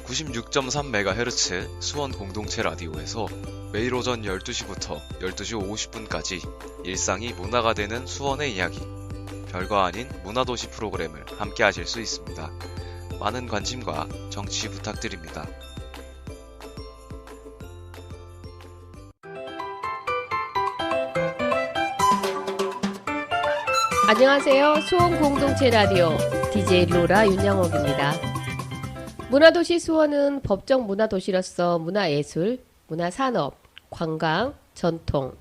96.3MHz 수원 공동체 라디오에서 매일 오전 12시부터 12시 50분까지 일상이 문화가 되는 수원의 이야기, 별거 아닌 문화도시 프로그램을 함께 하실 수 있습니다. 많은 관심과 정치 부탁드립니다. 안녕하세요. 수원 공동체 라디오 DJ 로라 윤양옥입니다. 문화도시 수원은 법정 문화도시로서 문화예술, 문화산업, 관광, 전통,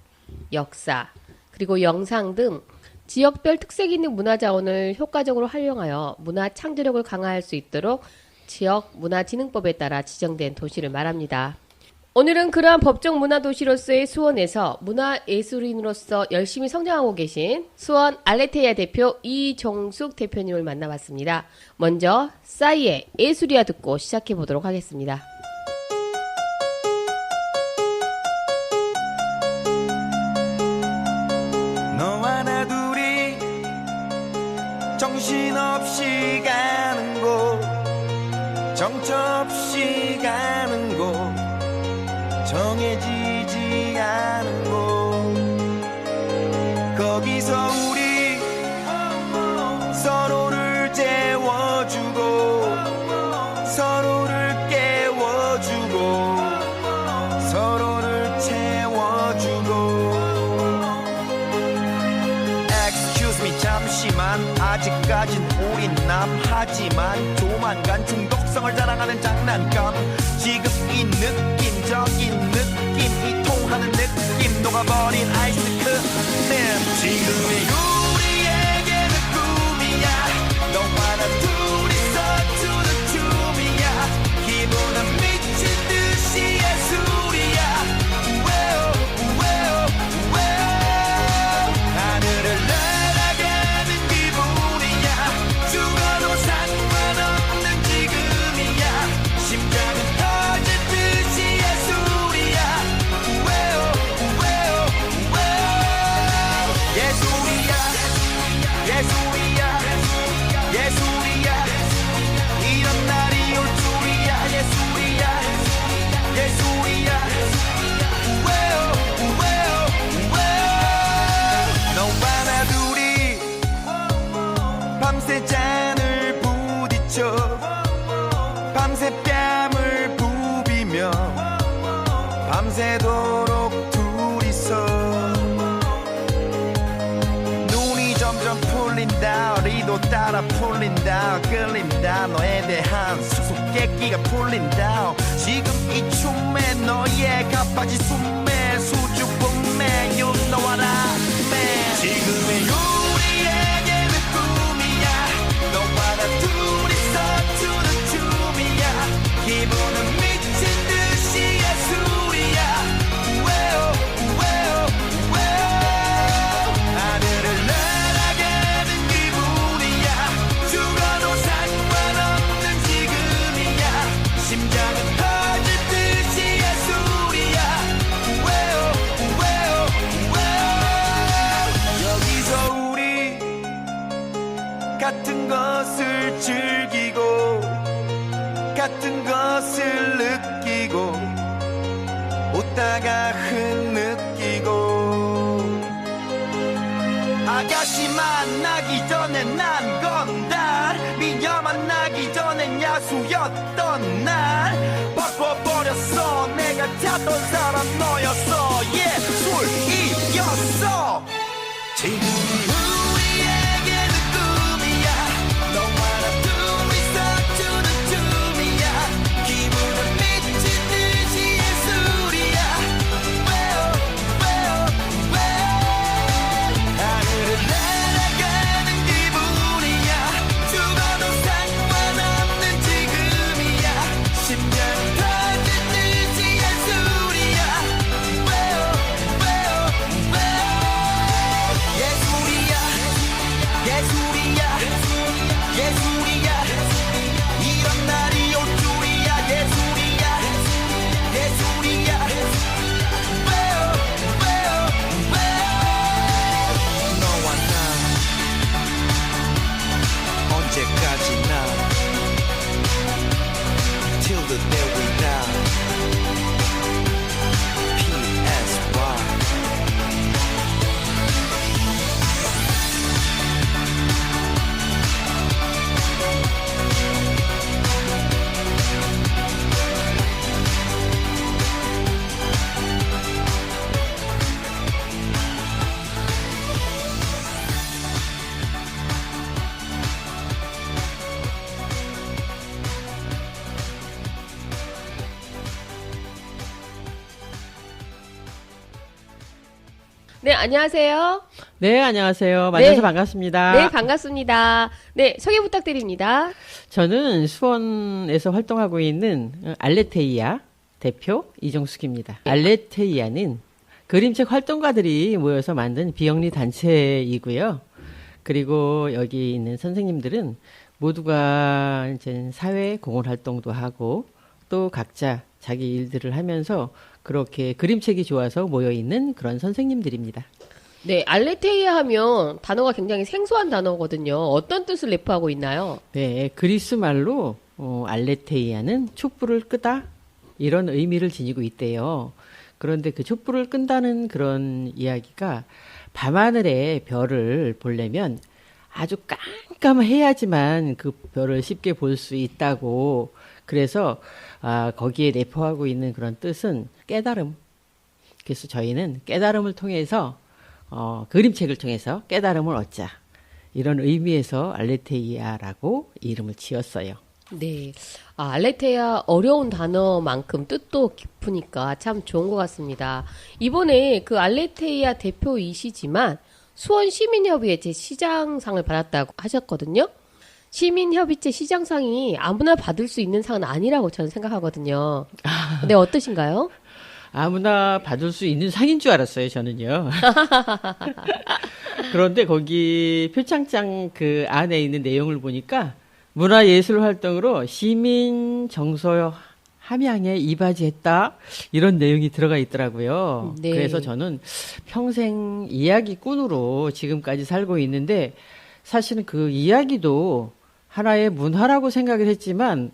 역사, 그리고 영상 등 지역별 특색 있는 문화자원을 효과적으로 활용하여 문화 창조력을 강화할 수 있도록 지역 문화진흥법에 따라 지정된 도시를 말합니다. 오늘은 그러한 법정 문화도시로서의 수원에서 문화예술인으로서 열심히 성장하고 계신 수원 알레테이아 대표 이종숙 대표님을 만나봤습니다. 먼저 싸이의 예술이야 듣고 시작해보도록 하겠습니다. 너와 나 둘이 정신없이 가는 곳, 정처없이 가는 곳, 정해지지 않은 곳, 거기서 우리 서로를 재워주고 서로를 깨워주고 서로를 채워주고. Excuse me 잠시만, 아직까진 우린 남하지만 조만간 중독성을 자랑하는 장난감, 지금 이 느낌적인 느낌이 통하는 느낌, 녹아버린 아이스크림. 지금의 우리에게는 꿈이야, 너와 나 둘이서 추는 춤이야, 기분은 미친 듯이 예술이야. 우웨오 우웨오 우웨오, 하늘을 날아가는 기분이야, 죽어도 상관없는 지금이야, 심장은 터질 듯이 예술이야. 우웨오 우웨오 우웨오, 예술이야 예술이야 예술이야, 이런 날이 올 줄이야. 예술이야 예술이야. 우웨오 우웨오 우웨오, 너와 나 둘이 밤새 잔을 부딪혀 밤새 뺨을 부비며 밤새도록 둘이서, 눈이 점점 풀린다, 리도 따라 풀린다, 끌린다, 너에 대한 수수께끼가 풀린다. 지금 이 춤에 너의 가빠지 숨에 수줍음에 You know what I mean. 지금의 우리에게는 꿈이야, 너와 나 둘이서 추는 춤이야, 기분은 미친 듯이 예술이야. 우웨오 우웨오 우웨오, 하늘을 날아가는 기분이야, 죽어도 상관없는 지금이야, 심장은 터질 듯이 예술이야. 우웨오 우웨오 우웨오, 여기서 우리 같은 것을 즐기고 같은 것을 느끼고 웃다가 흐느끼고, 아가씨 만나기 전에 난 건달, 미녀 만나기 전엔 야수였던 날, 바꿔버렸어, 내가 찾던 사람 너였어, 예술이었어. 지금 우리에게는 꿈이야, 너와 나 둘이서 추는 춤이야, 기분은 미친 듯이 예술이야. 우웨오 우웨오 우웨오, 하늘을 날아가는 기분이야, 죽어도 상관없는 지금이야, 심장 터질 듯이 예술이야. 우웨오 우웨오 우웨오, 예술이야 네, 안녕하세요. 네, 안녕하세요. 만나서 네. 반갑습니다. 네, 반갑습니다. 네, 소개 부탁드립니다. 저는 수원에서 활동하고 있는 알레테이아 대표 이종숙입니다. 네. 알레테이아는 그림책 활동가들이 모여서 만든 비영리 단체이고요. 그리고 여기 있는 선생님들은 모두가 이제 사회 공헌 활동도 하고 또 각자 자기 일들을 하면서 그렇게 그림책이 좋아서 모여 있는 그런 선생님들입니다. 네, 알레테이아 하면 단어가 굉장히 생소한 단어거든요. 어떤 뜻을 내포하고 있나요? 네, 그리스 말로 알레테이아는 촛불을 끄다 이런 의미를 지니고 있대요. 그런데 그 촛불을 끈다는 그런 이야기가 밤하늘에 별을 보려면 아주 깜깜해야지만 그 별을 쉽게 볼 수 있다고. 그래서 거기에 내포하고 있는 그런 뜻은 깨달음. 그래서 저희는 깨달음을 통해서 그림책을 통해서 깨달음을 얻자. 이런 의미에서 알레테이아라고 이름을 지었어요. 네. 알레테이아 어려운 단어만큼 뜻도 깊으니까 참 좋은 것 같습니다. 이번에 그 알레테이아 대표이시지만 수원 시민협의회 제 시장상을 받았다고 하셨거든요. 시민협의체 시장상이 아무나 받을 수 있는 상은 아니라고 저는 생각하거든요. 네, 어떠신가요? 아무나 받을 수 있는 상인 줄 알았어요, 저는요. 그런데 거기 표창장 그 안에 있는 내용을 보니까 문화예술 활동으로 시민 정서 함양에 이바지했다 이런 내용이 들어가 있더라고요. 네. 그래서 저는 평생 이야기꾼으로 지금까지 살고 있는데 사실은 그 이야기도 하나의 문화라고 생각을 했지만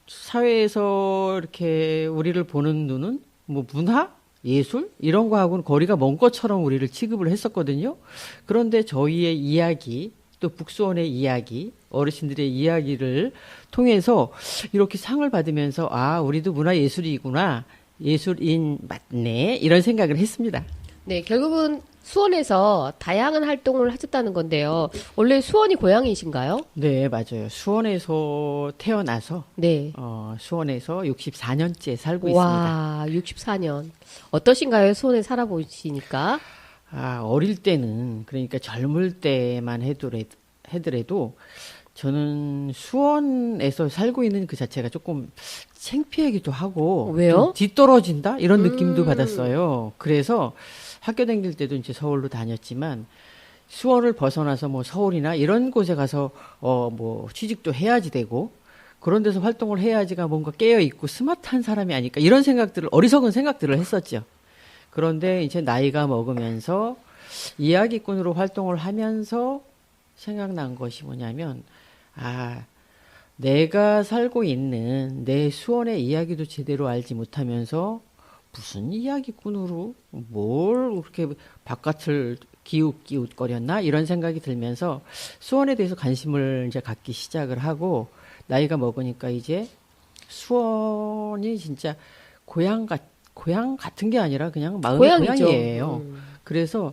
사회에서 이렇게 우리를 보는 눈은 뭐 문화? 예술? 이런 거하고는 거리가 먼 것처럼 우리를 취급을 했었거든요. 그런데 저희의 이야기, 또 북수원의 이야기, 어르신들의 이야기를 통해서 이렇게 상을 받으면서 우리도 문화예술이구나. 예술인 맞네. 이런 생각을 했습니다. 네, 결국은 수원에서 다양한 활동을 하셨다는 건데요. 원래 수원이 고향이신가요? 네, 맞아요. 수원에서 태어나서 네. 수원에서 64년째 살고 있습니다. 와, 64년. 어떠신가요? 수원에 살아보시니까. 어릴 때는 그러니까 젊을 때만 해더라도 저는 수원에서 살고 있는 그 자체가 조금 창피하기도 하고 왜요? 좀 뒤떨어진다 이런 느낌도 받았어요. 그래서 학교 다닐 때도 이제 서울로 다녔지만 수원을 벗어나서 뭐 서울이나 이런 곳에 가서 뭐 취직도 해야지 되고 그런 데서 활동을 해야지가 뭔가 깨어 있고 스마트한 사람이 아닐까 이런 어리석은 생각들을 했었죠. 그런데 이제 나이가 먹으면서 이야기꾼으로 활동을 하면서 생각난 것이 뭐냐면 내가 살고 있는 내 수원의 이야기도 제대로 알지 못하면서 무슨 이야기꾼으로 뭘 그렇게 바깥을 기웃기웃거렸나 이런 생각이 들면서 수원에 대해서 관심을 이제 갖기 시작을 하고 나이가 먹으니까 이제 수원이 진짜 고향 같은 게 아니라 그냥 마음의 고향이에요. 그래서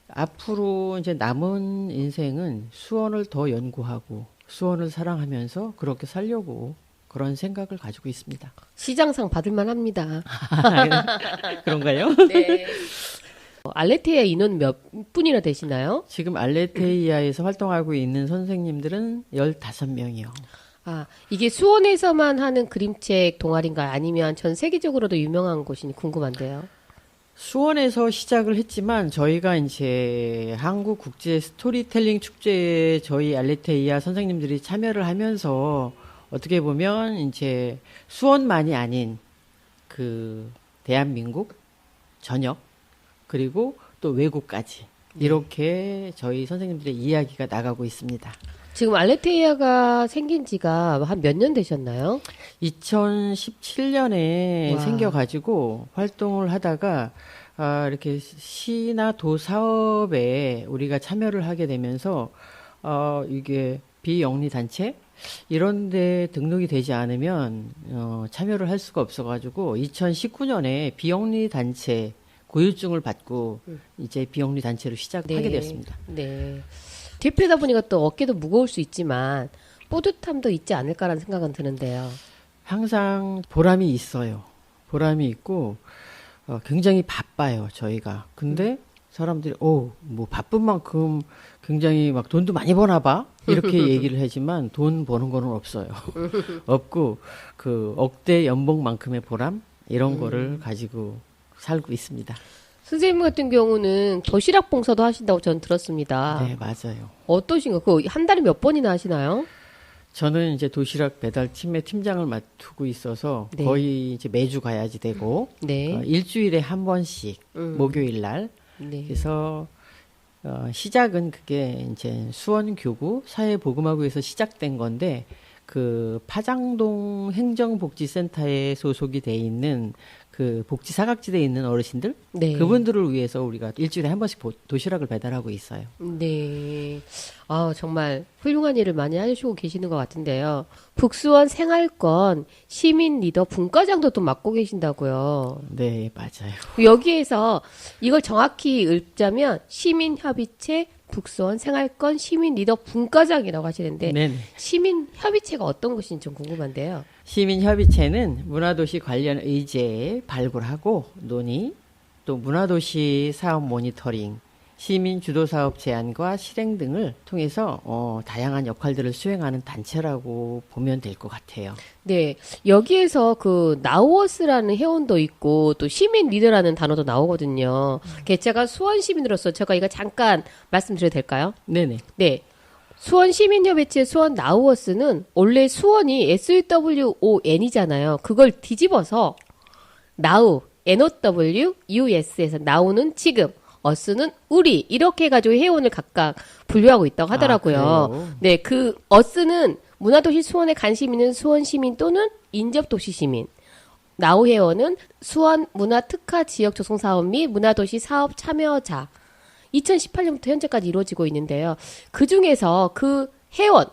앞으로 이제 남은 인생은 수원을 더 연구하고 수원을 사랑하면서 그렇게 살려고 그런 생각을 가지고 있습니다. 시장상 받을만 합니다. 그런가요? 네. 알레테이아 인원 몇 분이나 되시나요? 지금 알레테이아에서 활동하고 있는 선생님들은 15명이요. 이게 수원에서만 하는 그림책 동아리인가요? 아니면 전 세계적으로도 유명한 곳이니 궁금한데요. 수원에서 시작을 했지만 저희가 이제 한국 국제 스토리텔링 축제에 저희 알레테이아 선생님들이 참여를 하면서 어떻게 보면 이제 수원만이 아닌 그 대한민국 전역 그리고 또 외국까지 이렇게 저희 선생님들의 이야기가 나가고 있습니다. 지금 알레테이아가 생긴 지가 한 몇 년 되셨나요? 2017년에 와. 생겨가지고 활동을 하다가 이렇게 시나 도 사업에 우리가 참여를 하게 되면서 이게 비영리 단체 이런 데 등록이 되지 않으면 참여를 할 수가 없어가지고 2019년에 비영리 단체 고유증을 받고 이제 비영리 단체로 시작하게 되었습니다. 네. 대표다 보니까 또 어깨도 무거울 수 있지만 뿌듯함도 있지 않을까라는 생각은 드는데요. 항상 보람이 있어요. 보람이 있고 굉장히 바빠요, 저희가. 근데 사람들이, 뭐 바쁜 만큼 굉장히 막 돈도 많이 버나 봐? 이렇게 얘기를 하지만 돈 버는 거는 없어요. 없고, 그 억대 연봉만큼의 보람? 이런 거를 가지고 살고 있습니다. 선생님 같은 경우는 도시락 봉사도 하신다고 저는 들었습니다. 네, 맞아요. 어떠신가요? 그 한 달에 몇 번이나 하시나요? 저는 이제 도시락 배달 팀의 팀장을 맡고 있어서 네. 거의 이제 매주 가야지 되고, 네. 일주일에 한 번씩, 목요일 날. 네. 그래서 시작은 그게 이제 수원교구 사회보금화구에서 시작된 건데 그 파장동 행정복지센터에 소속이 돼 있는 그 복지 사각지대에 있는 어르신들 네. 그분들을 위해서 우리가 일주일에 한 번씩 도시락을 배달하고 있어요. 네. 정말 훌륭한 일을 많이 하시고 계시는 것 같은데요. 북수원 생활권 시민 리더 분과장도 또 맡고 계신다고요. 네, 맞아요. 여기에서 이걸 정확히 읊자면 시민협의체 북수원 생활권 시민 리더 분과장이라고 하시는데 네. 시민협의체가 어떤 것인지 좀 궁금한데요. 시민협의체는 문화도시 관련 의제 발굴하고 논의, 또 문화도시 사업 모니터링, 시민 주도 사업 제안과 실행 등을 통해서 다양한 역할들을 수행하는 단체라고 보면 될 것 같아요. 네, 여기에서 그 나우어스라는 회원도 있고 또 시민 리더라는 단어도 나오거든요. 제가 수원 시민으로서 제가 이거 잠깐 말씀드려도 될까요? 네네. 네. 수원 시민협의체 수원 나우어스는 원래 수원이 SWON이잖아요. 그걸 뒤집어서 나우, NOWUS에서 나우는 지금, 어스는 우리 이렇게 해가지고 회원을 각각 분류하고 있다고 하더라고요. 그래요? 네, 그 어스는 문화도시 수원에 관심 있는 수원 시민 또는 인접도시 시민. 나우 회원은 수원 문화특화 지역 조성 사업 및 문화도시 사업 참여자. 2018년부터 현재까지 이루어지고 있는데요. 그 중에서 그 회원,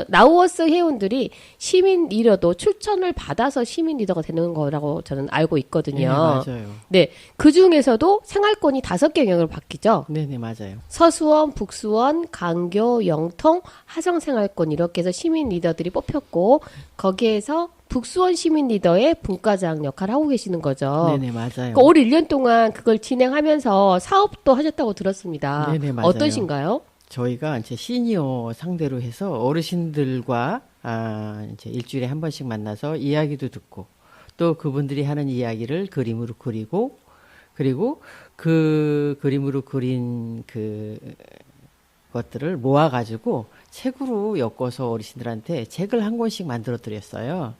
나우어스 회원들이 시민 리더도 추천을 받아서 시민 리더가 되는 거라고 저는 알고 있거든요. 네, 맞아요. 네, 그 중에서도 생활권이 5개 영역으로 바뀌죠. 네네, 맞아요. 서수원, 북수원, 강교, 영통, 하성 생활권 이렇게 해서 시민 리더들이 뽑혔고 거기에서 북수원 시민 리더의 분과장 역할을 하고 계시는 거죠. 네네, 맞아요. 그러니까 올 1년 동안 그걸 진행하면서 사업도 하셨다고 들었습니다. 네네, 맞아요. 어떠신가요? 저희가 이제 시니어 상대로 해서 어르신들과 이제 일주일에 한 번씩 만나서 이야기도 듣고 또 그분들이 하는 이야기를 그림으로 그리고 그리고 그 그림으로 그린 그 것들을 모아가지고 책으로 엮어서 어르신들한테 책을 한 권씩 만들어 드렸어요.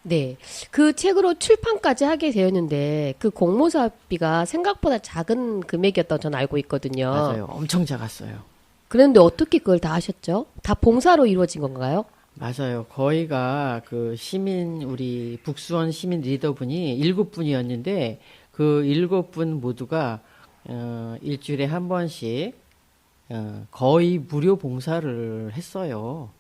네. 그 책으로 출판까지 하게 되었는데 그 공모사비가 생각보다 작은 금액이었다고 저는 알고 있거든요. 맞아요. 엄청 작았어요. 그런데 어떻게 그걸 다 하셨죠? 다 봉사로 이루어진 건가요? 맞아요. 거의가 그 우리 북수원 시민 리더분이 7분이었는데 그 7분 모두가 일주일에 한 번씩 거의 무료 봉사를 했어요.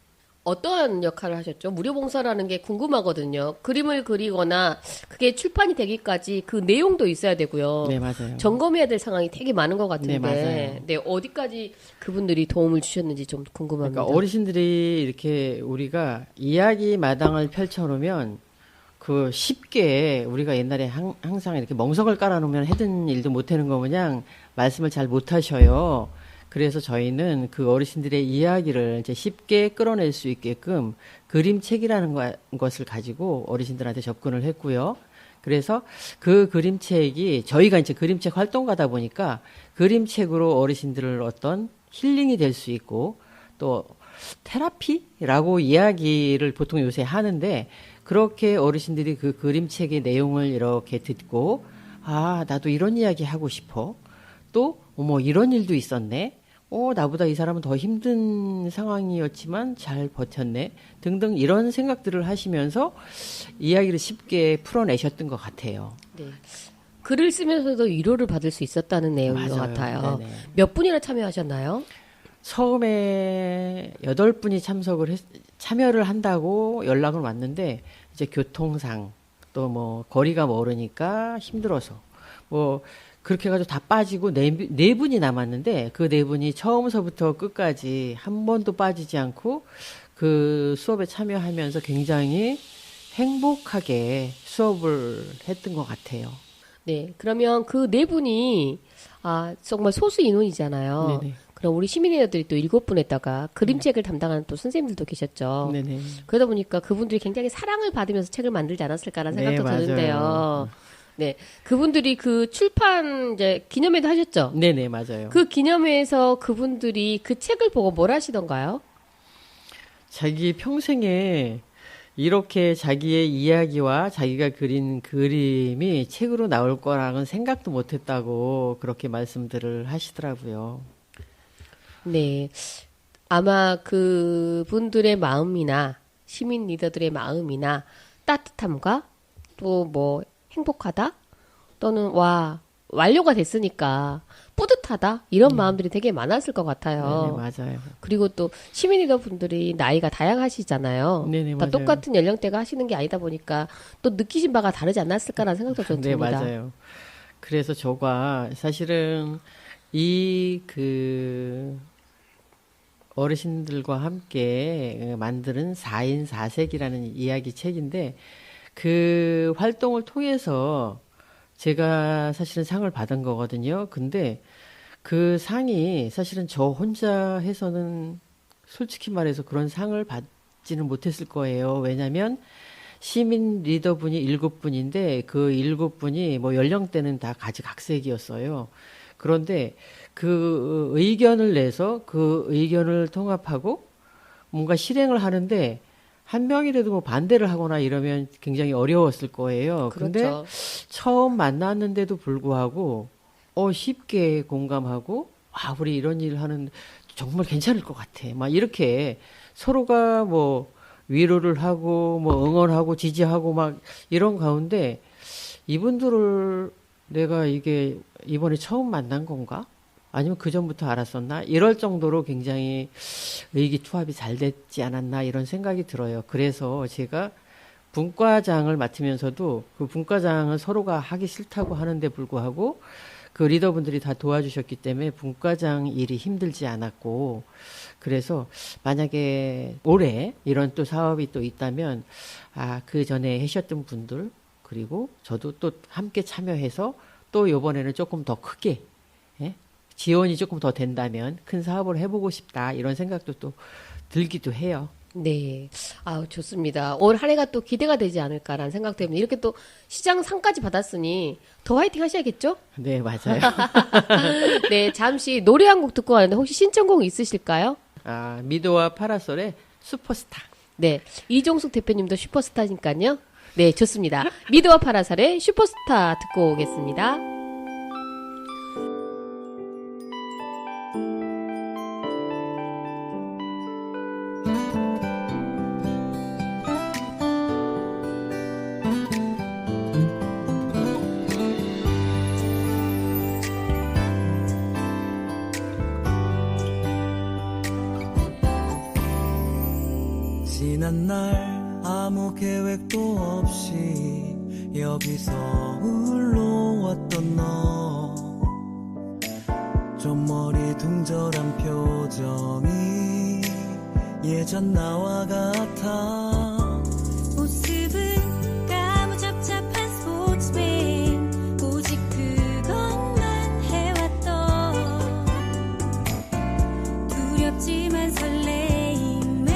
어떠한 역할을 하셨죠? 무료 봉사라는 게 궁금하거든요. 그림을 그리거나 그게 출판이 되기까지 그 내용도 있어야 되고요. 네, 맞아요. 점검해야 될 상황이 되게 많은 것 같은데, 네, 맞아요. 네, 어디까지 그분들이 도움을 주셨는지 좀 궁금합니다. 그러니까 어르신들이 이렇게 우리가 이야기 마당을 펼쳐놓으면 그 쉽게 우리가 옛날에 항상 이렇게 멍석을 깔아놓으면 하던 일도 못하는 거 그냥 말씀을 잘 못하셔요. 그래서 저희는 그 어르신들의 이야기를 이제 쉽게 끌어낼 수 있게끔 그림책이라는 것을 가지고 어르신들한테 접근을 했고요. 그래서 그 그림책이 저희가 이제 그림책 활동가다 보니까 그림책으로 어르신들을 어떤 힐링이 될 수 있고 또 테라피라고 이야기를 보통 요새 하는데 그렇게 어르신들이 그 그림책의 내용을 이렇게 듣고 나도 이런 이야기 하고 싶어. 또 어머 이런 일도 있었네. 나보다 이 사람은 더 힘든 상황이었지만 잘 버텼네. 등등 이런 생각들을 하시면서 이야기를 쉽게 풀어내셨던 것 같아요. 네. 글을 쓰면서도 위로를 받을 수 있었다는 내용인 것 맞아요. 같아요. 네네. 몇 분이나 참여하셨나요? 처음에 8분이 참여를 한다고 연락을 왔는데 이제 교통상 또 뭐 거리가 멀으니까 힘들어서 뭐 그렇게 해가지고 다 빠지고 네 분이 남았는데 그 네 분이 처음서부터 끝까지 한 번도 빠지지 않고 그 수업에 참여하면서 굉장히 행복하게 수업을 했던 것 같아요. 네, 그러면 그 네 분이 정말 소수 인원이잖아요. 네네. 그럼 우리 시민리더들이 또 7분에다가 그림책을 담당하는 또 선생님들도 계셨죠. 네네. 그러다 보니까 그분들이 굉장히 사랑을 받으면서 책을 만들지 않았을까라는 네, 생각도 맞아요. 드는데요. 네, 그분들이 그 출판 이제 기념회도 하셨죠. 네네, 맞아요. 그 기념회에서 그분들이 그 책을 보고 뭘 하시던가요? 자기 평생에 이렇게 자기의 이야기와 자기가 그린 그림이 책으로 나올 거랑은 생각도 못 했다고 그렇게 말씀들을 하시더라고요. 네, 아마 그분들의 마음이나 시민 리더들의 마음이나 따뜻함과 또 뭐 행복하다 또는 완료가 됐으니까 뿌듯하다 이런 마음들이 되게 많았을 것 같아요. 네네, 맞아요. 그리고 또 시민 리더 분들이 나이가 다양하시잖아요. 네네, 다 맞아요. 똑같은 연령대가 하시는 게 아니다 보니까 또 느끼신 바가 다르지 않았을까라는 생각도 좀 네, 듭니다. 맞아요. 그래서 저가 사실은 그 어르신들과 함께 만드는 4인 4색이라는 이야기 책인데 그 활동을 통해서 제가 사실은 상을 받은 거거든요. 근데 그 상이 사실은 저 혼자 해서는 솔직히 말해서 그런 상을 받지는 못했을 거예요. 왜냐면 시민 리더분이 7분인데 그 7분이 뭐 연령대는 다 가지각색이었어요. 그런데 그 의견을 내서 그 의견을 통합하고 뭔가 실행을 하는데 한 명이라도 뭐 반대를 하거나 이러면 굉장히 어려웠을 거예요. 근데 그렇죠. 처음 만났는데도 불구하고 쉽게 공감하고 우리 이런 일 하는 정말 괜찮을 것 같아. 막 이렇게 서로가 뭐 위로를 하고 뭐 응원하고 지지하고 막 이런 가운데 이분들을 내가 이게 이번에 처음 만난 건가? 아니면 그 전부터 알았었나? 이럴 정도로 굉장히 의기투합이 잘 됐지 않았나 이런 생각이 들어요. 그래서 제가 분과장을 맡으면서도 그 분과장은 서로가 하기 싫다고 하는데 불구하고 그 리더분들이 다 도와주셨기 때문에 분과장 일이 힘들지 않았고 그래서 만약에 올해 이런 또 사업이 또 있다면 그 전에 하셨던 분들 그리고 저도 또 함께 참여해서 또 이번에는 조금 더 크게 지원이 조금 더 된다면 큰 사업을 해보고 싶다 이런 생각도 또 들기도 해요. 네. 좋습니다. 올 한 해가 또 기대가 되지 않을까라는 생각 때문에 이렇게 또 시장 상까지 받았으니 더 화이팅 하셔야겠죠? 네, 맞아요. 네, 잠시 노래 한 곡 듣고 가는데 혹시 신청곡 있으실까요? 미도와 파라솔의 슈퍼스타. 네, 이종숙 대표님도 슈퍼스타니까요. 네, 좋습니다. 미드와 파라살의 슈퍼스타 듣고 오겠습니다. 지난 날 아무 계획도 없이 여기서 홀로 왔던 너 좀 머리둥절한 표정이 예전 나와 같아 모습은 까무잡잡한 스포츠맨 오직 그것만 해왔던 두렵지만 설레임에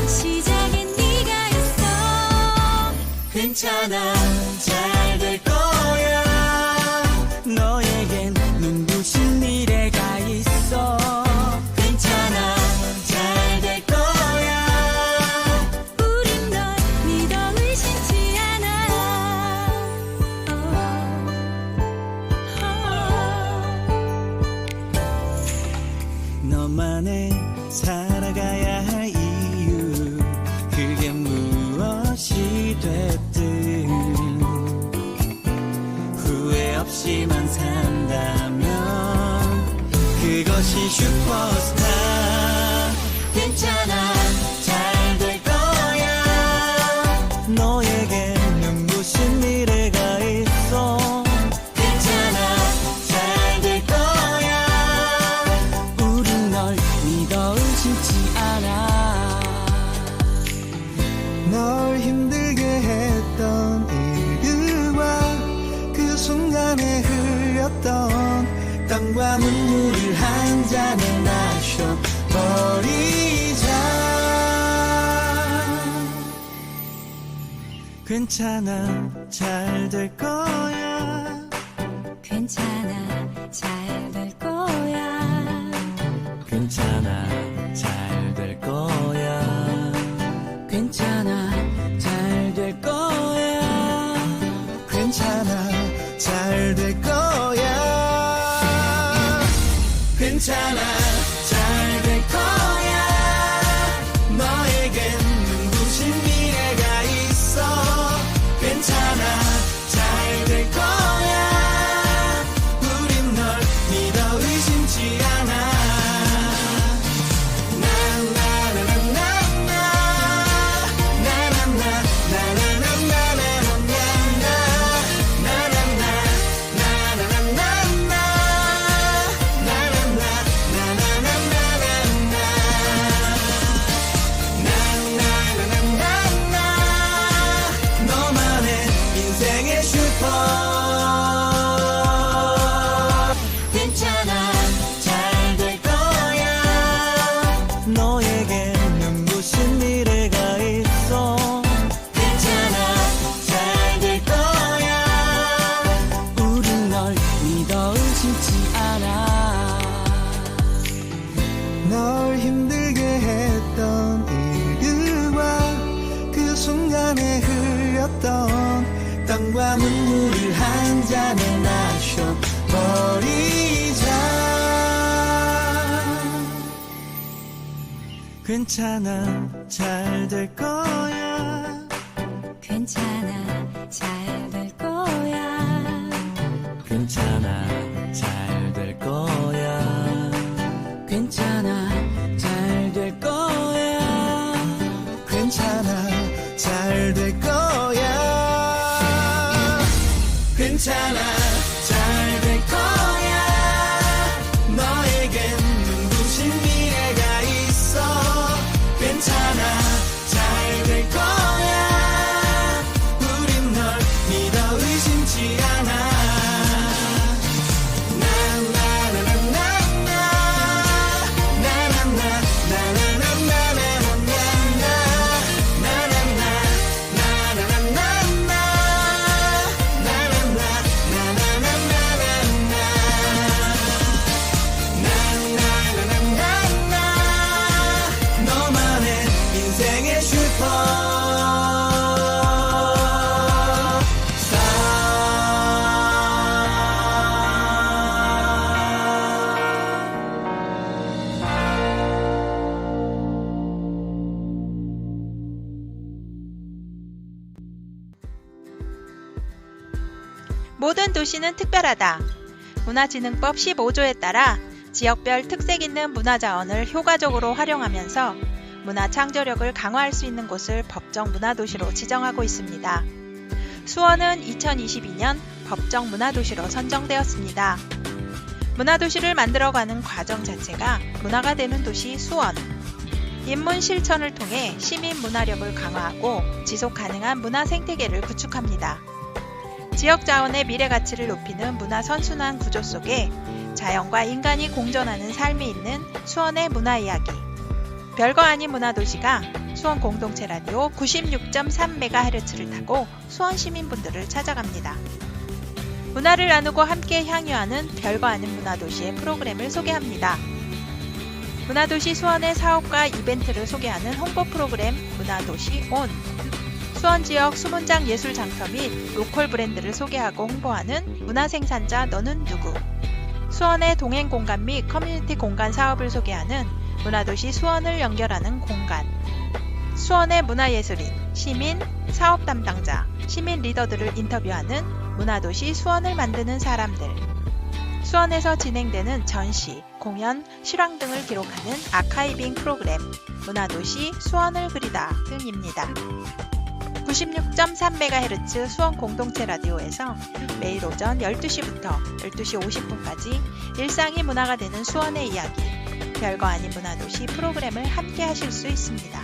시작엔 네가 있어 괜찮아 잘 될 거야 너에겐 눈부신 미래가 있어 괜찮아 잘 될 거야 우린 널 믿어 의심치 않아 너만의 살아가야 할 이유 그게 무엇이 됐든 후회 없이만 산다면 그것이 슈퍼스타 괜찮아 잘 될 거야 너에게 눈부신 미래가 있어 괜찮아 잘 될 거야 우린 널 믿어 의심치 않아 널 힘들게 했던 일들과 흘렸던 땀과 눈물을 한 잔에 마셔버리자. 괜찮아, 잘 될 거야. 괜찮아, 잘 될 거야. 괜찮아, 잘 될 거야. 괜찮아, 잘 될 거야. 괜찮아, 잘 될 거야. 괜찮아, 잘 될 거야. 너에겐 눈부신 미래가 있어. 괜찮아, 잘 될 거야. 우린 널 믿어 의심치 않아. 너만의 인생의 슈퍼. 괜찮아, 잘 될 거야. 너에게 눈부신 미래가 있어. 괜찮아, 잘 될 거야. 우린 널 믿어 의심치 않아. 널 힘들게 했던 일들과 그 순간에 흘렸던 땀과 눈물을 한 잔에 마셔버리자. 괜찮아, 잘 될 거야. 괜찮아, 잘 될 거야. 괜찮아, 잘 될 거야. 괜찮아, 잘 될 거야. 괜찮아, 잘 될 거야. 괜찮아, 잘 될 거야. 너에겐 눈부신 미래가 있어. 괜찮아, 잘 될 거야. 우린 널 믿어 의심치 않아. 너만의 인생의 슈퍼스타. 모든 도시는 특별하다. 문화진흥법 15조에 따라 지역별 특색 있는 문화자원을 효과적으로 활용하면서 문화 창조력을 강화할 수 있는 곳을 법정 문화도시로 지정하고 있습니다. 수원은 2022년 법정 문화도시로 선정되었습니다. 문화도시를 만들어가는 과정 자체가 문화가 되는 도시 수원. 인문 실천을 통해 시민 문화력을 강화하고 지속 가능한 문화 생태계를 구축합니다. 지역 자원의 미래 가치를 높이는 문화 선순환 구조 속에 자연과 인간이 공존하는 삶이 있는 수원의 문화 이야기. 별거 아닌 문화도시가 수원 공동체 라디오 96.3MHz를 타고 수원 시민분들을 찾아갑니다. 문화를 나누고 함께 향유하는 별거 아닌 문화도시의 프로그램을 소개합니다. 문화도시 수원의 사업과 이벤트를 소개하는 홍보 프로그램 문화도시 온. 수원 지역 수문장 예술 장터 및 로컬 브랜드를 소개하고 홍보하는 문화생산자 너는 누구. 수원의 동행 공간 및 커뮤니티 공간 사업을 소개하는 문화도시 수원을 연결하는 공간. 수원의 문화예술인, 시민, 사업 담당자, 시민 리더들을 인터뷰하는 문화도시 수원을 만드는 사람들. 수원에서 진행되는 전시, 공연, 실황 등을 기록하는 아카이빙 프로그램 문화도시 수원을 그리다 등입니다. 96.3MHz 수원 공동체 라디오에서 매일 오전 12시부터 12시 50분까지 일상이 문화가 되는 수원의 이야기, 별거 아닌 문화도시 프로그램을 함께 하실 수 있습니다.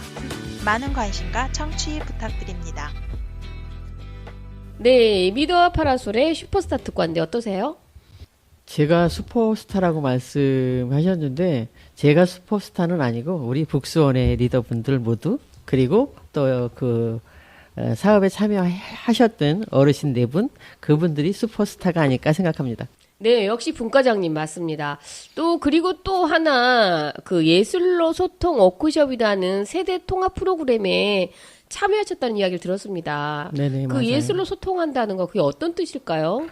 많은 관심과 청취 부탁드립니다. 네, 미드와 파라솔의 슈퍼스타 특관인데 어떠세요? 제가 슈퍼스타라고 말씀하셨는데 제가 슈퍼스타는 아니고 우리 북스원의 리더분들 모두 그리고 또 그 사업에 참여하셨던 어르신 네 분 그분들이 슈퍼스타가 아닐까 생각합니다. 네, 역시 분과장님 맞습니다. 또 그리고 또 하나 그 예술로 소통 워크숍이라는 세대 통합 프로그램에 참여하셨다는 이야기를 들었습니다. 네네, 그 맞아요. 예술로 소통한다는 거 그게 어떤 뜻일까요?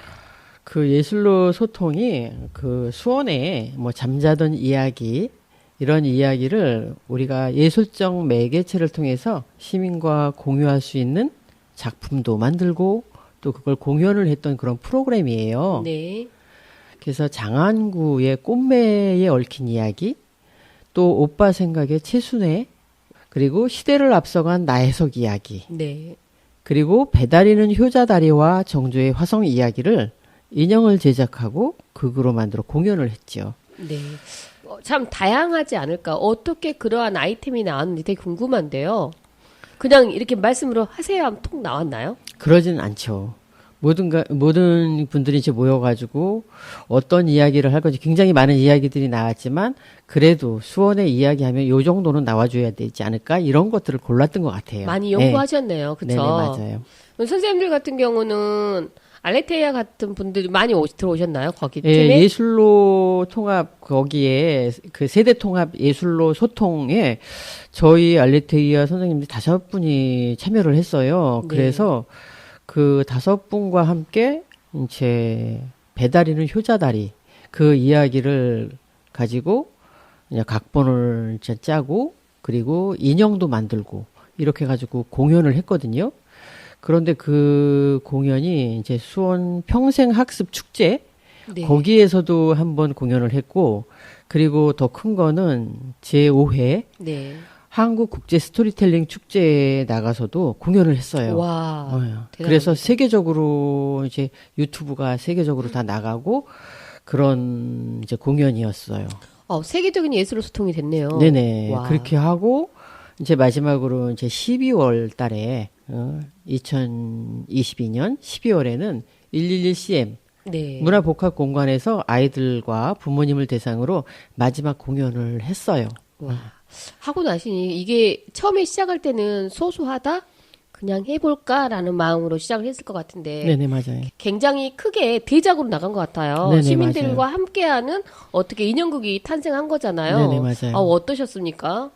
그 예술로 소통이 그 수원에 뭐 잠자던 이야기 이런 이야기를 우리가 예술적 매개체를 통해서 시민과 공유할 수 있는 작품도 만들고 또 그걸 공연을 했던 그런 프로그램이에요. 네. 그래서 장안구의 꽃매에 얽힌 이야기, 또 오빠 생각의 채순애, 그리고 시대를 앞서간 나혜석 이야기, 네. 그리고 배다리는 효자다리와 정조의 화성 이야기를 인형을 제작하고 극으로 만들어 공연을 했죠. 네. 참 다양하지 않을까? 어떻게 그러한 아이템이 나왔는지 되게 궁금한데요. 그냥 이렇게 말씀으로 하세요 하면 톡 나왔나요? 그러지는 않죠. 모든 분들이 이제 모여가지고 어떤 이야기를 할 건지 굉장히 많은 이야기들이 나왔지만 그래도 수원의 이야기하면 요 정도는 나와줘야 되지 않을까 이런 것들을 골랐던 것 같아요. 많이 연구하셨네요. 그쵸? 네네, 맞아요. 선생님들 같은 경우는 알레테이아 같은 분들이 많이 들어오셨나요? 거기 예, 팀에? 예술로 통합 거기에 그 세대 통합 예술로 소통에 저희 알레테이아 선생님들 5분이 참여를 했어요. 네. 그래서 그 5분과 함께 이제 배다리는 효자다리 그 이야기를 가지고 그냥 각본을 이제 짜고 그리고 인형도 만들고 이렇게 가지고 공연을 했거든요. 그런데 그 공연이 이제 수원 평생학습 축제 네. 거기에서도 한번 공연을 했고 그리고 더 큰 거는 제5회 네. 한국 국제 스토리텔링 축제에 나가서도 공연을 했어요. 와. 대단합니다. 그래서 세계적으로 이제 유튜브가 세계적으로 다 나가고 그런 이제 공연이었어요. 세계적인 예술로 소통이 됐네요. 네네. 와. 그렇게 하고 이제 마지막으로 이제 12월 달에 2022년 12월에는 111CM 네. 문화복합공간에서 아이들과 부모님을 대상으로 마지막 공연을 했어요. 와. 하고 나시니 이게 처음에 시작할 때는 소소하다? 그냥 해볼까라는 마음으로 시작을 했을 것 같은데 네네, 맞아요. 굉장히 크게 대작으로 나간 것 같아요. 네네, 시민들과 맞아요. 함께하는 어떻게 인형극이 탄생한 거잖아요. 네네, 맞아요. 어떠셨습니까?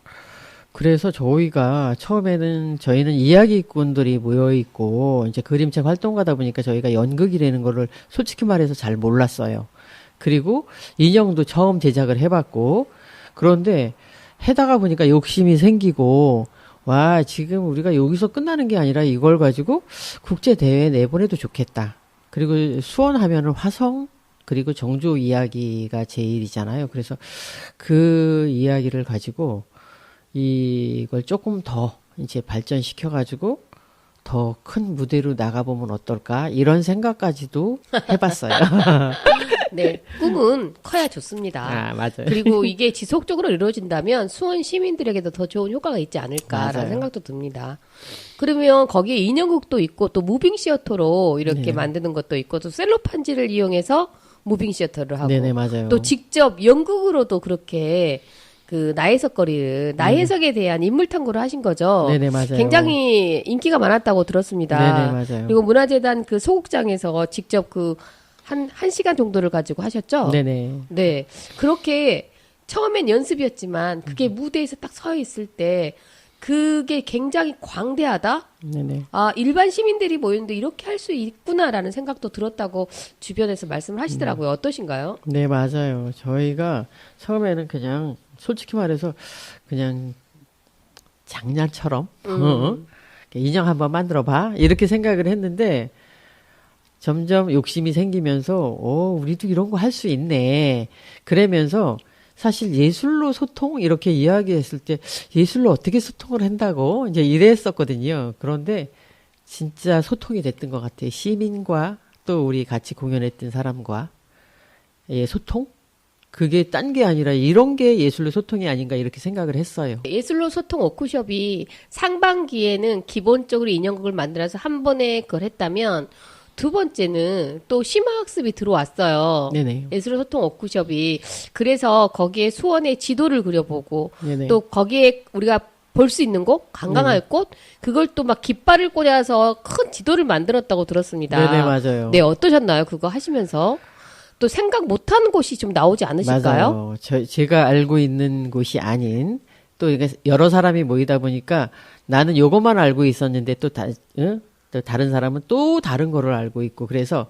그래서 저희가 처음에는 저희는 이야기꾼들이 모여 있고 이제 그림책 활동가다 보니까 저희가 연극이라는 거를 솔직히 말해서 잘 몰랐어요. 그리고 인형도 처음 제작을 해봤고 그런데 해다가 보니까 욕심이 생기고 와 지금 우리가 여기서 끝나는 게 아니라 이걸 가지고 국제 대회에 내보내도 좋겠다. 그리고 수원 하면은 화성 그리고 정조 이야기가 제일이잖아요. 그래서 그 이야기를 가지고 이걸 조금 더 이제 발전시켜 가지고 더 큰 무대로 나가보면 어떨까 이런 생각까지도 해봤어요. 네, 꿈은 커야 좋습니다. 아 맞아요. 그리고 이게 지속적으로 이루어진다면 수원 시민들에게도 더 좋은 효과가 있지 않을까라는 맞아요. 생각도 듭니다. 그러면 거기에 인형극도 있고 또 무빙 시어터로 이렇게 네. 만드는 것도 있고 또 셀로판지를 이용해서 무빙 시어터를 하고 네네 맞아요. 또 직접 연극으로도 그렇게 그 나혜석 거리를 나혜석에 대한 인물 탐구를 하신 거죠. 네네 맞아요. 굉장히 인기가 많았다고 들었습니다. 네네 맞아요. 그리고 문화재단 그 소극장에서 직접 그 한 시간 정도를 가지고 하셨죠? 네네. 네. 그렇게 처음엔 연습이었지만 그게 무대에서 딱 서 있을 때 그게 굉장히 광대하다? 네네. 아, 일반 시민들이 모였는데 이렇게 할 수 있구나라는 생각도 들었다고 주변에서 말씀을 하시더라고요. 어떠신가요? 네, 맞아요. 저희가 처음에는 그냥 솔직히 말해서 그냥 장난처럼 인형 한번 만들어 봐 이렇게 생각을 했는데 점점 욕심이 생기면서 우리도 이런 거 할 수 있네. 그러면서 사실 예술로 소통 이렇게 이야기했을 때 예술로 어떻게 소통을 한다고 이제 이랬었거든요. 그런데 진짜 소통이 됐던 것 같아요. 시민과 또 우리 같이 공연했던 사람과 예, 소통? 그게 딴 게 아니라 이런 게 예술로 소통이 아닌가 이렇게 생각을 했어요. 예술로 소통 워크숍이 상반기에는 기본적으로 인형극을 만들어서 한 번에 그걸 했다면 두 번째는 또 심화학습이 들어왔어요. 네네. 예술소통 워크숍이. 그래서 거기에 수원의 지도를 그려보고 네네. 또 거기에 우리가 볼 수 있는 곳, 관광할 곳, 그걸 또 막 깃발을 꽂아서 큰 지도를 만들었다고 들었습니다. 네네, 맞아요. 네, 어떠셨나요? 그거 하시면서? 또 생각 못하는 곳이 좀 나오지 않으실까요? 맞아요. 제가 알고 있는 곳이 아닌 또 이게 여러 사람이 모이다 보니까 나는 요것만 알고 있었는데 또 또 다른 사람은 또 다른 거를 알고 있고 그래서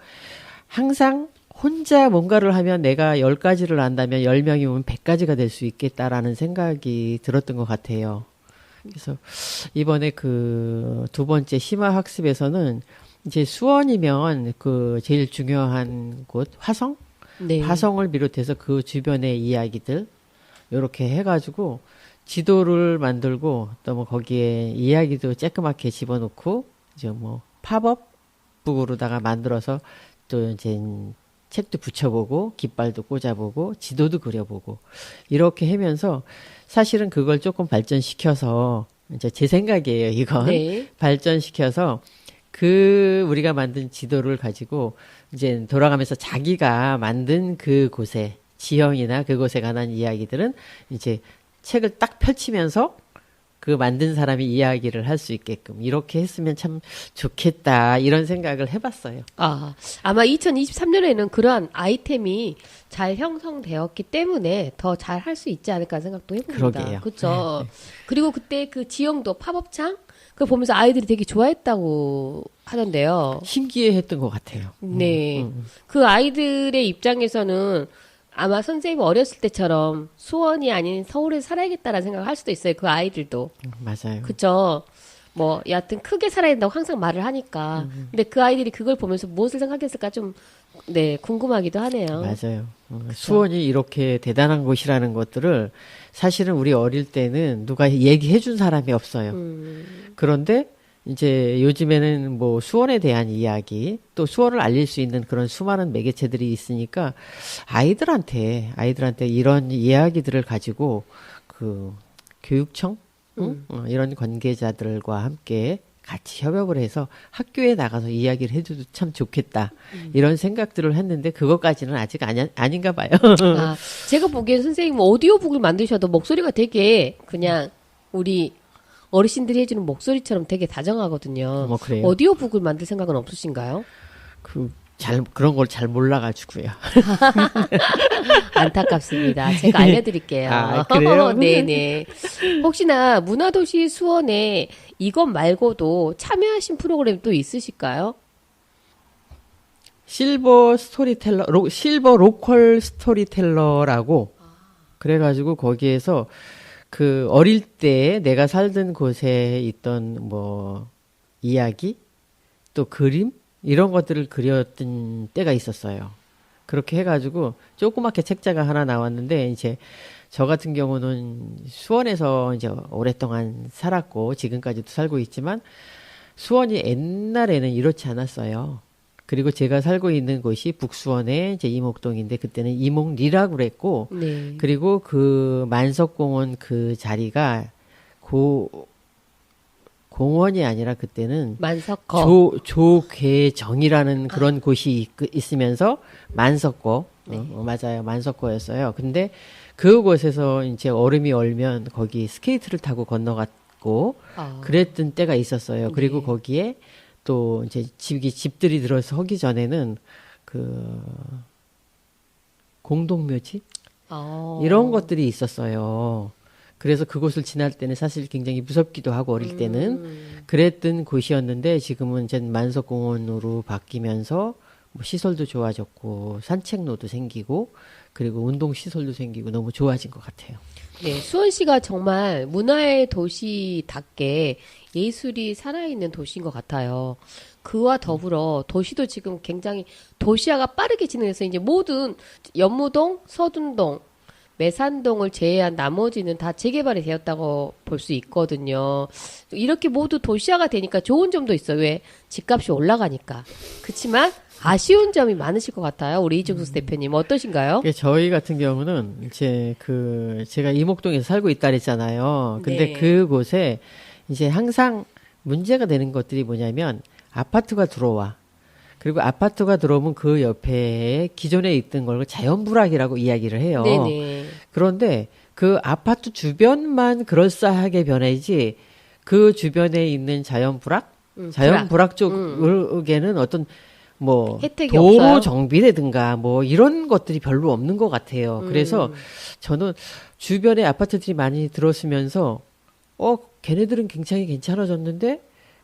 항상 혼자 뭔가를 하면 내가 10가지를 안다면 10명이 오면 100가지가 될 수 있겠다라는 생각이 들었던 것 같아요. 그래서 이번에 그 두 번째 심화학습에서는 이제 수원이면 그 제일 중요한 곳 화성? 네. 화성을 비롯해서 그 주변의 이야기들 요렇게 해가지고 지도를 만들고 또 뭐 거기에 이야기도 쬐끄맣게 집어넣고 이제 뭐 팝업북으로다가 만들어서 또 이제 책도 붙여보고 깃발도 꽂아보고 지도도 그려보고 이렇게 하면서 사실은 그걸 조금 발전시켜서 이제 제 생각이에요. 이건 네. 발전시켜서 그 우리가 만든 지도를 가지고 이제 돌아가면서 자기가 만든 그 곳에 지형이나 그곳에 관한 이야기들은 이제 책을 딱 펼치면서 그 만든 사람이 이야기를 할 수 있게끔 이렇게 했으면 참 좋겠다 이런 생각을 해봤어요. 아마 2023년에는 그러한 아이템이 잘 형성되었기 때문에 더 잘 할 수 있지 않을까 생각도 해봅니다. 그러게요. 그렇죠. 네. 그리고 그때 그 지형도 팝업창 그걸 보면서 아이들이 되게 좋아했다고 하던데요. 신기해했던 것 같아요. 네. 그 아이들의 입장에서는 아마 선생님 어렸을 때처럼 수원이 아닌 서울에서 살아야겠다라는 생각을 할 수도 있어요. 그 아이들도. 맞아요. 그쵸. 뭐, 여하튼 크게 살아야 된다고 항상 말을 하니까. 근데 그 아이들이 그걸 보면서 무엇을 생각했을까 좀, 네, 궁금하기도 하네요. 맞아요. 수원이 이렇게 대단한 곳이라는 것들을 사실은 우리 어릴 때는 누가 얘기해 준 사람이 없어요. 그런데 이제 요즘에는 뭐 수원에 대한 이야기 또 수원을 알릴 수 있는 그런 수많은 매개체들이 있으니까 아이들한테 이런 이야기들을 가지고 그 교육청 이런 관계자들과 함께 같이 협업을 해서 학교에 나가서 이야기를 해줘도 참 좋겠다 이런 생각들을 했는데 그것까지는 아직 아닌가 봐요. 제가 보기엔 선생님 오디오북을 만드셔도 목소리가 되게 그냥 우리 어르신들이 해주는 목소리처럼 되게 다정하거든요. 뭐 그래요? 오디오북을 만들 생각은 없으신가요? 그런 걸 잘 몰라가지고요. 안타깝습니다. 제가 알려드릴게요. 그래요? 네네. 혹시나 문화도시 수원에 이것 말고도 참여하신 프로그램 또 있으실까요? 실버 로컬 스토리텔러라고 그래가지고 거기에서 그 어릴 때 내가 살던 곳에 있던 뭐 이야기 또 그림 이런 것들을 그렸던 때가 있었어요. 그렇게 해가지고 조그맣게 책자가 하나 나왔는데 이제 저 같은 경우는 수원에서 이제 오랫동안 살았고 지금까지도 살고 있지만 수원이 옛날에는 이렇지 않았어요. 그리고 제가 살고 있는 곳이 북수원의 이제 이목동인데 그때는 이목리라고 그랬고 네. 그리고 그 만석공원 그 자리가 공원이 아니라 그때는 만석거. 조궤정이라는 그런 곳이 있으면서 만석고 맞아요 만석고였어요. 근데 그곳에서 이제 얼음이 얼면 거기 스케이트를 타고 건너갔고 그랬던 때가 있었어요. 그리고 네. 거기에 또 이제 집들이 들어서 하기 전에는 그 공동묘지 이런 것들이 있었어요. 그래서 그곳을 지날 때는 사실 굉장히 무섭기도 하고 어릴 때는 그랬던 곳이었는데 지금은 이제 만석공원으로 바뀌면서 뭐 시설도 좋아졌고 산책로도 생기고 그리고 운동 시설도 생기고 너무 좋아진 것 같아요. 네, 수원시가 정말 문화의 도시답게 예술이 살아있는 도시인 것 같아요. 그와 더불어 도시도 지금 굉장히 도시화가 빠르게 진행해서 이제 모든 연무동, 서둔동, 매산동을 제외한 나머지는 다 재개발이 되었다고 볼 수 있거든요. 이렇게 모두 도시화가 되니까 좋은 점도 있어요. 왜? 집값이 올라가니까. 그렇지만 아쉬운 점이 많으실 것 같아요. 우리 이중수 대표님 어떠신가요? 저희 같은 경우는 이제 제가 이목동에서 살고 있다 그랬잖아요. 근데 네. 그곳에 이제 항상 문제가 되는 것들이 뭐냐면 아파트가 들어와. 그리고 아파트가 들어오면 그 옆에 기존에 있던 걸 자연불악이라고 이야기를 해요. 네네. 그런데 그 아파트 주변만 그럴싸하게 변하지 그 주변에 있는 자연불악 쪽에는 어떤 뭐 혜택이 도로 없어요? 정비라든가 뭐 이런 것들이 별로 없는 것 같아요. 그래서 저는 주변에 아파트들이 많이 들어서면서 걔네들은 굉장히 괜찮아졌는데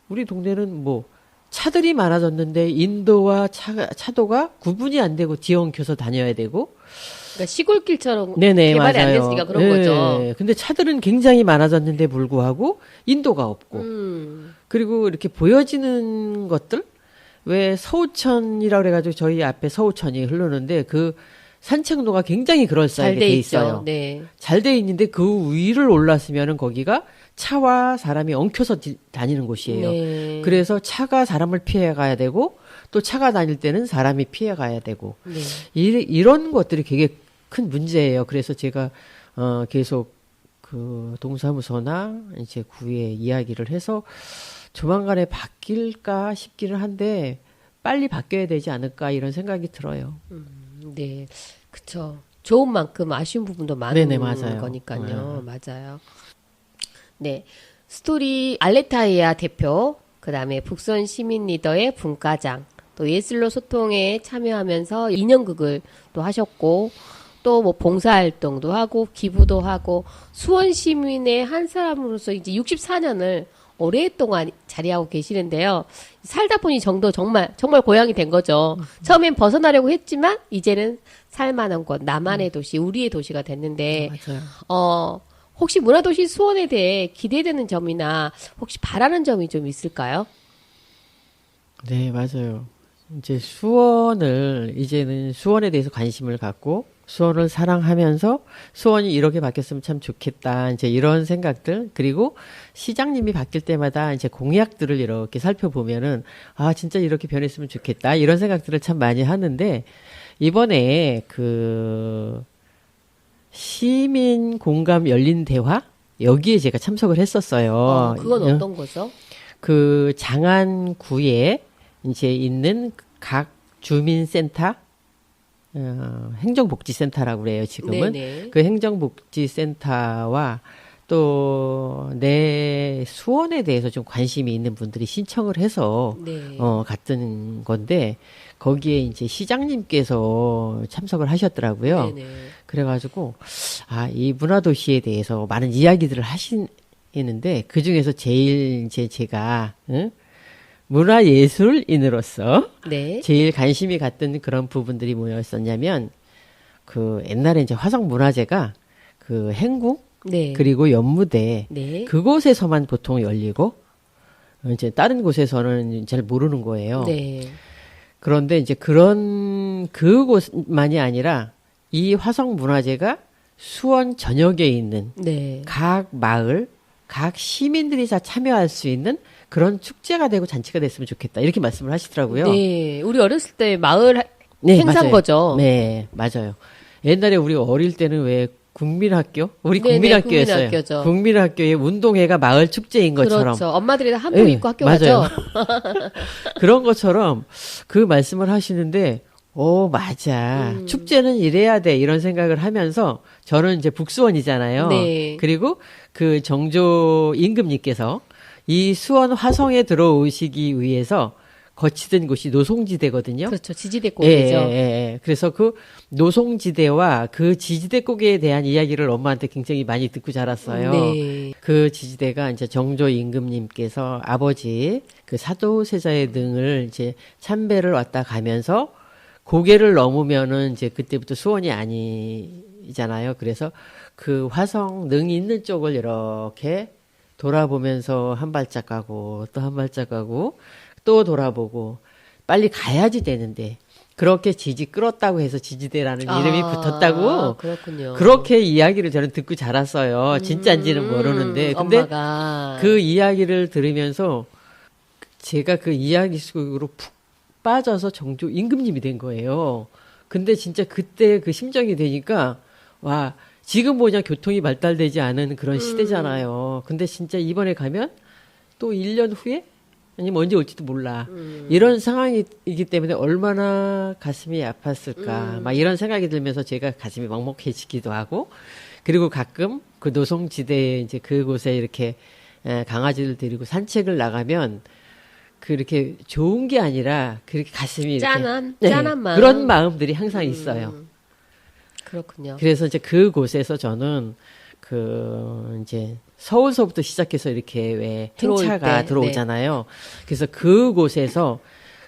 우리 동네는 뭐 차들이 많아졌는데 인도와 차도가 구분이 안 되고 뒤엉켜서 다녀야 되고 그러니까 시골길처럼 네네 개발이 안 맞아요. 됐으니까 그런 거죠. 근데 차들은 굉장히 많아졌는데 불구하고 인도가 없고 그리고 이렇게 보여지는 것들 왜 서우천이라고 그래가지고 저희 앞에 서우천이 흐르는데 그 산책로가 굉장히 잘 그럴싸하게 돼 돼 있죠. 있어요. 네. 잘 돼 있는데 그 위를 올랐으면은 거기가 차와 사람이 엉켜서 다니는 곳이에요. 네. 그래서 차가 사람을 피해 가야 되고 또 차가 다닐 때는 사람이 피해 가야 되고 네. 이런 것들이 되게 큰 문제예요. 그래서 제가 계속 그 동사무소나 이제 구에 이야기를 해서 조만간에 바뀔까 싶기는 한데 빨리 바뀌어야 되지 않을까 이런 생각이 들어요. 네. 그쵸. 좋은 만큼 아쉬운 부분도 많은 네네, 맞아요. 거니까요. 맞아요. 네. 스토리 알레타이아 대표, 그 다음에 북선 시민 리더의 분과장, 또 예술로 소통에 참여하면서 인형극을 또 하셨고, 또 뭐 봉사활동도 하고, 기부도 하고, 수원 시민의 한 사람으로서 이제 64년을 오랫동안 자리하고 계시는데요. 살다 보니 정도 정말 고향이 된 거죠. 처음엔 벗어나려고 했지만, 이제는 살만한 곳, 나만의 도시, 우리의 도시가 됐는데, 맞아요. 혹시 문화도시 수원에 대해 기대되는 점이나 혹시 바라는 점이 좀 있을까요? 네, 맞아요. 이제 이제는 수원에 대해서 관심을 갖고 수원을 사랑하면서 수원이 이렇게 바뀌었으면 참 좋겠다. 이제 이런 생각들. 그리고 시장님이 바뀔 때마다 이제 공약들을 이렇게 살펴보면은 진짜 이렇게 변했으면 좋겠다. 이런 생각들을 참 많이 하는데 이번에 그 시민 공감 열린 대화 여기에 제가 참석을 했었어요. 그건 어떤 거죠? 그 장안구에 이제 있는 각 주민센터, 행정복지센터라고 그래요, 지금은. 네네. 그 행정복지센터와 또 내 수원에 대해서 좀 관심이 있는 분들이 신청을 해서 네. 갔던 건데 거기에 이제 시장님께서 참석을 하셨더라고요. 네네. 그래가지고 이 문화도시에 대해서 많은 이야기들을 하시는데 그 중에서 제일 이제 제가 문화예술인으로서 네. 제일 관심이 갔던 그런 부분들이 뭐였었냐면 그 옛날에 이제 화성문화제가 그 행궁 네. 그리고 연무대 네. 그곳에서만 보통 열리고 이제 다른 곳에서는 잘 모르는 거예요. 네. 그런데 이제 그런 그곳만이 아니라 이 화성문화제가 수원 전역에 있는 네. 각 마을, 각 시민들이 다 참여할 수 있는 그런 축제가 되고 잔치가 됐으면 좋겠다. 이렇게 말씀을 하시더라고요. 네. 우리 어렸을 때 마을 네, 행사인 맞아요. 거죠. 네, 맞아요. 옛날에 우리 어릴 때는 왜 국민학교? 우리 네네, 국민학교였어요. 국민학교죠. 국민학교의 운동회가 마을 축제인 것처럼. 그렇죠. 엄마들이 다 한복 네, 입고 학교 맞아요. 가죠. 그런 것처럼 그 말씀을 하시는데, 맞아. 축제는 이래야 돼. 이런 생각을 하면서 저는 이제 북수원이잖아요. 네. 그리고 그 정조 임금님께서 이 수원 화성에 들어오시기 위해서 거치던 곳이 노송지대거든요. 그렇죠. 지지대골이죠. 그래서 그 노송지대와 그 지지대국에 대한 이야기를 엄마한테 굉장히 많이 듣고 자랐어요. 네. 그 지지대가 이제 정조 임금님께서 아버지 그 사도세자의 등을 이제 참배를 왔다 가면서 고개를 넘으면은 이제 그때부터 수원이 아니잖아요. 그래서 그 화성 능이 있는 쪽을 이렇게 돌아보면서 한 발짝 가고 또 한 발짝 가고 또 돌아보고 빨리 가야지 되는데 그렇게 지지 끌었다고 해서 지지대라는 이름이 붙었다고 그렇군요. 그렇게 이야기를 저는 듣고 자랐어요. 진짜인지는 모르는데 근데 엄마가 그 이야기를 들으면서 제가 그 이야기 속으로 푹 빠져서 정조 임금님이 된 거예요. 근데 진짜 그때 그 심정이 되니까 와 지금 뭐냐 교통이 발달되지 않은 그런 시대잖아요. 근데 진짜 이번에 가면 또 1년 후에 아니면 언제 올지도 몰라. 이런 상황이기 때문에 얼마나 가슴이 아팠을까. 막 이런 생각이 들면서 제가 가슴이 먹먹해지기도 하고, 그리고 가끔 그 노송지대에 이제 그곳에 이렇게 강아지를 데리고 산책을 나가면 그렇게 좋은 게 아니라 그렇게 가슴이 이렇게 짠한 마음. 그런 마음들이 항상 있어요. 그렇군요. 그래서 이제 그곳에서 저는 이제 서울서부터 시작해서 이렇게 왜 들어올 행차가 때, 들어오잖아요. 그래서 그곳에서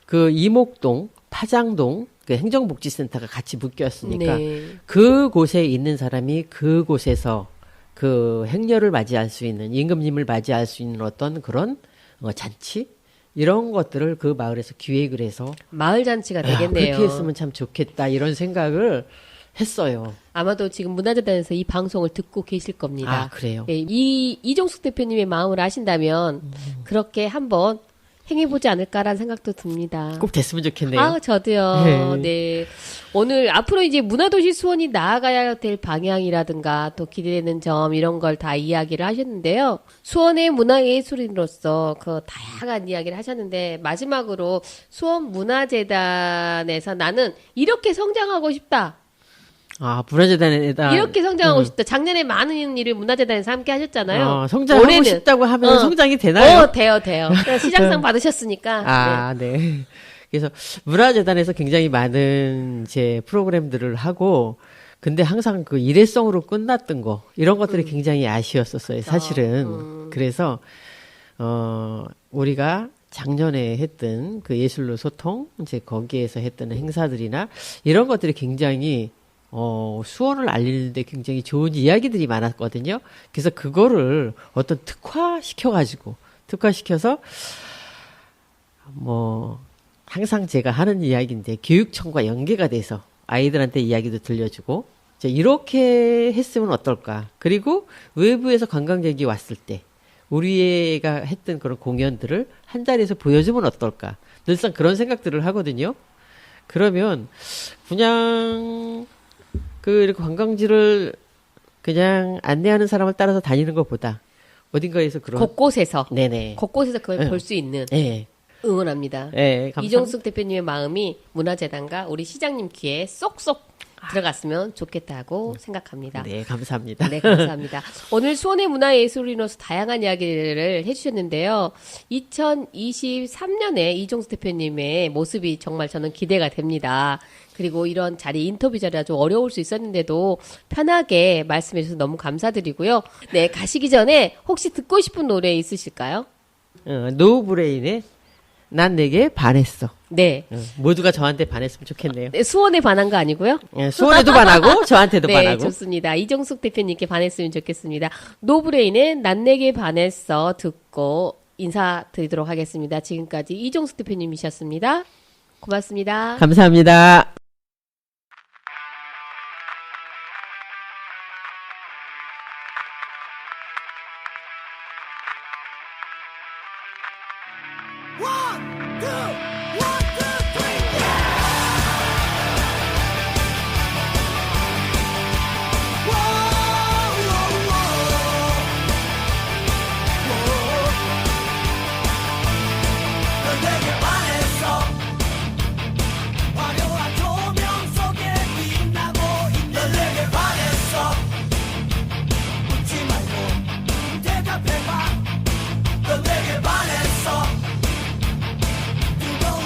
그 이목동, 파장동 그 행정복지센터가 같이 묶였으니까 네. 그곳에 있는 사람이 그곳에서 그 행렬을 맞이할 수 있는 임금님을 맞이할 수 있는 어떤 그런 잔치 이런 것들을 그 마을에서 기획을 해서 마을 잔치가 되겠네요. 그렇게 했으면 참 좋겠다 이런 생각을 했어요. 아마도 지금 문화재단에서 이 방송을 듣고 계실 겁니다. 아, 그래요? 예, 이종숙 대표님의 마음을 아신다면 그렇게 한번 행해보지 않을까라는 생각도 듭니다. 꼭 됐으면 좋겠네요. 아, 저도요. 네. 오늘 앞으로 이제 문화도시 수원이 나아가야 될 방향이라든가 또 기대되는 점 이런 걸 다 이야기를 하셨는데요. 수원의 문화예술인으로서 그 다양한 이야기를 하셨는데 마지막으로 수원 문화재단에서 나는 이렇게 성장하고 싶다. 아, 문화재단에다 이렇게 성장하고 싶다. 작년에 많은 일을 문화재단에서 함께 하셨잖아요. 성장하고 올해는 싶다고 하면 성장이 되나요? 돼요. 시장상 받으셨으니까. 아, 네. 그래서 문화재단에서 굉장히 많은 제 프로그램들을 하고, 근데 항상 그 일회성으로 끝났던 거, 이런 것들이 굉장히 아쉬웠었어요, 사실은. 그래서, 우리가 작년에 했던 그 예술로 소통, 이제 거기에서 했던 행사들이나 이런 것들이 굉장히 수원을 알리는데 굉장히 좋은 이야기들이 많았거든요. 그래서 그거를 어떤 특화시켜서, 항상 제가 하는 이야기인데, 교육청과 연계가 돼서 아이들한테 이야기도 들려주고, 이제 이렇게 했으면 어떨까. 그리고 외부에서 관광객이 왔을 때, 우리 애가 했던 그런 공연들을 한 자리에서 보여주면 어떨까. 늘상 그런 생각들을 하거든요. 그러면, 그냥, 이렇게 관광지를 그냥 안내하는 사람을 따라서 다니는 것보다 어딘가에서 그런 곳곳에서 네네 그걸 볼 수 있는 네. 응원합니다. 네, 감사합니다. 이종숙 대표님의 마음이 문화재단과 우리 시장님 귀에 쏙쏙 들어갔으면 좋겠다고 생각합니다. 네, 감사합니다. 네, 감사합니다. 오늘 수원의 문화예술인으로서 다양한 이야기를 해주셨는데요. 2023년에 이종숙 대표님의 모습이 정말 저는 기대가 됩니다. 그리고 이런 자리, 인터뷰 자리가 좀 어려울 수 있었는데도 편하게 말씀해 주셔서 너무 감사드리고요. 네, 가시기 전에 혹시 듣고 싶은 노래 있으실까요? 노브레인의 난 내게 반했어. 네. 모두가 저한테 반했으면 좋겠네요. 네, 수원에 반한 거 아니고요? 수원에도 반하고 저한테도 네, 반하고. 좋습니다. 이종숙 대표님께 반했으면 좋겠습니다. 노브레인의 난 내게 반했어 듣고 인사드리도록 하겠습니다. 지금까지 이종숙 대표님이셨습니다. 고맙습니다. 감사합니다. 넌 내게 반했어. 뜨거운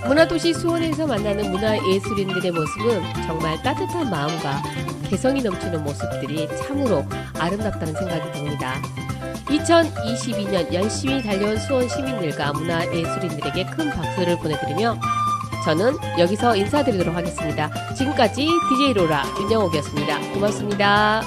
문화도시 수원에서 만나는 문화예술인들의 모습은 정말 따뜻한 마음과 개성이 넘치는 모습들이 참으로 아름답다는 생각이 듭니다. 2022년 열심히 달려온 수원 시민들과 문화예술인들에게 큰 박수를 보내드리며 저는 여기서 인사드리도록 하겠습니다. 지금까지 DJ 로라 윤영옥이었습니다. 고맙습니다.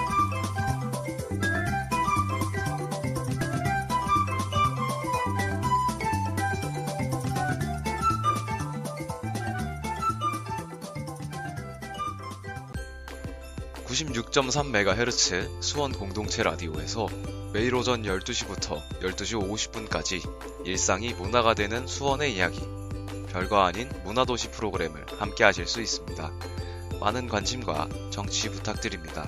(96.3MHz) 수원 공동체 라디오에서 매일 오전 12시부터 12시 50분까지 일상이 문화가 되는 수원의 이야기, 별거 아닌 문화도시 프로그램을 함께 하실 수 있습니다. 많은 관심과 정치 부탁드립니다.